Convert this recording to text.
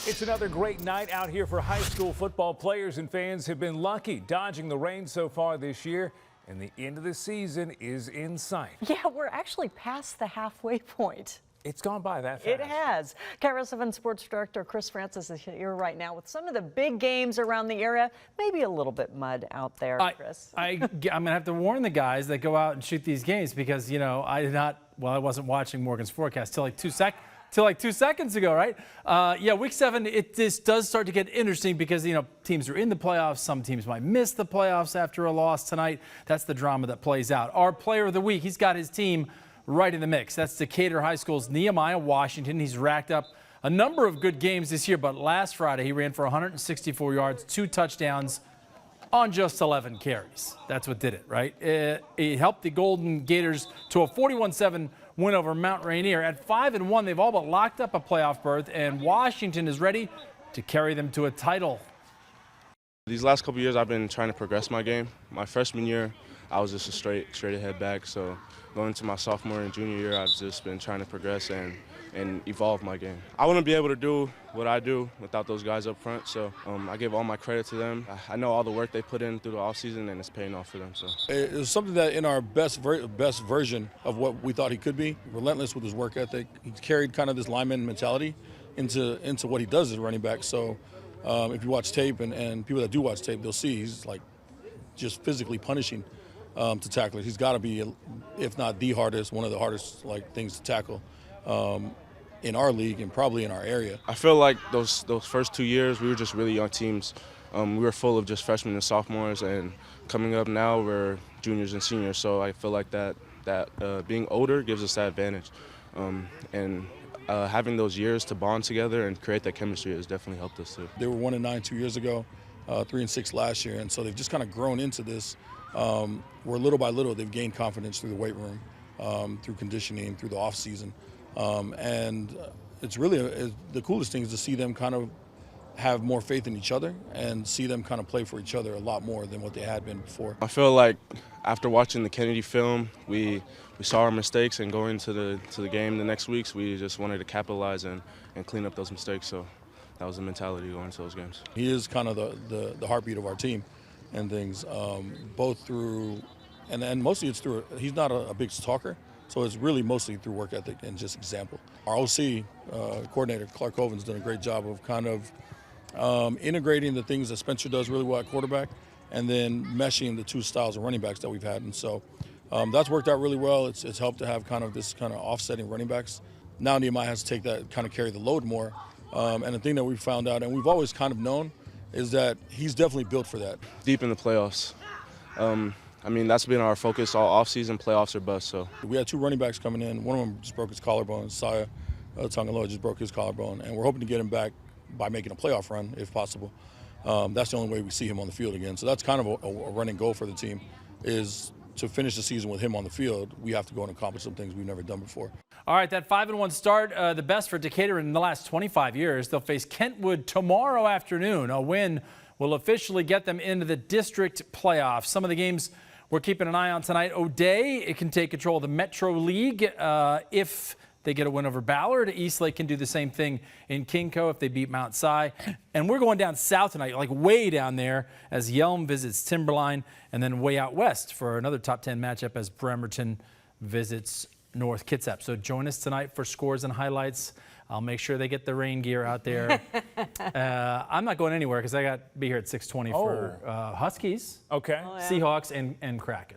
It's another great night out here for high school football. Players and fans have been lucky dodging the rain so far this year, and the end of the season is in sight. Yeah, we're actually past the halfway point. It's gone by that fast. It has. KIRO 7 Sports Director Chris Swanson is here right now with some of the big games around the area. Maybe a little bit mud out there, Chris. I'm going to have to warn the guys that go out and shoot these games because, you know, I wasn't watching Morgan's forecast till like 2 seconds ago, right? Yeah, week 7, this does start to get interesting because, you know, teams are in the playoffs. Some teams might miss the playoffs after a loss tonight. That's the drama that plays out. Our player of the week, he's got his team right in the mix. That's Decatur High School's Nehemiah Washington. He's racked up a number of good games this year, but last Friday he ran for 164 yards, 2 touchdowns on just 11 carries. That's what did it, right? It helped the Golden Gators to a 41-7 win over Mount Rainier. At 5-1, they've all but locked up a playoff berth, and Washington is ready to carry them to a title. These last couple years, I've been trying to progress my game. My freshman year, I was just a straight ahead back. So going into my sophomore and junior year, I've just been trying to progress and evolve my game. I wouldn't be able to do what I do without those guys up front. So I give all my credit to them. I know all the work they put in through the offseason, and it's paying off for them. So it was something that in our best version of what we thought he could be, relentless with his work ethic. He carried kind of this lineman mentality into what he does as a running back. So if you watch tape and people that do watch tape, they'll see he's like just physically punishing to tacklers. He's got to be, if not the hardest, one of the hardest things to tackle in our league and probably in our area. I feel like those first 2 years, we were just really young teams. We were full of just freshmen and sophomores, and coming up now, we're juniors and seniors. So I feel like that being older gives us that advantage. Having those years to bond together and create that chemistry has definitely helped us too. They were 1-9 2 years ago, 3-6 last year, and so they've just kind of grown into this. Where little by little they've gained confidence through the weight room, through conditioning, through the off season, and it's really the coolest thing is to see them kind of have more faith in each other and see them kind of play for each other a lot more than what they had been before. I feel like after watching the Kennedy film, we saw our mistakes, and going to the game the next weeks, we just wanted to capitalize and clean up those mistakes. So that was the mentality going into those games. He is kind of the heartbeat of our team and things, both through and mostly it's through. He's not a big talker, so it's really mostly through work ethic and just example. Our OC coordinator Clark Hoven's done a great job of kind of integrating the things that Spencer does really well at quarterback, and then meshing the two styles of running backs that we've had, and so that's worked out really well. It's helped to have kind of this kind of offsetting running backs. Now Nehemiah has to take that, kind of carry the load more, and the thing that we found out, and we've always kind of known, is that he's definitely built for that. Deep in the playoffs. I mean, that's been our focus all offseason. Playoffs are bust. So we had 2 running backs coming in. One of them just broke his collarbone. Saya Tongaloa just broke his collarbone, and we're hoping to get him back by making a playoff run if possible. That's the only way we see him on the field again. So that's kind of a running goal for the team, is to finish the season with him on the field. We have to go and accomplish some things we've never done before. All right, that 5-1 start, the best for Decatur in the last 25 years. They'll face Kentwood tomorrow afternoon. A win will officially get them into the district playoffs. Some of the games we're keeping an eye on tonight. O'Day, it can take control of the Metro League if they get a win over Ballard. Eastlake can do the same thing in Kingco if they beat Mount Si. And we're going down south tonight, like way down there, as Yelm visits Timberline, and then way out west for another top 10 matchup as Bremerton visits North Kitsap. So join us tonight for scores and highlights. I'll make sure they get the rain gear out there. I'm not going anywhere because I got to be here at 6:20 for Huskies, Okay. Seahawks, and Kraken.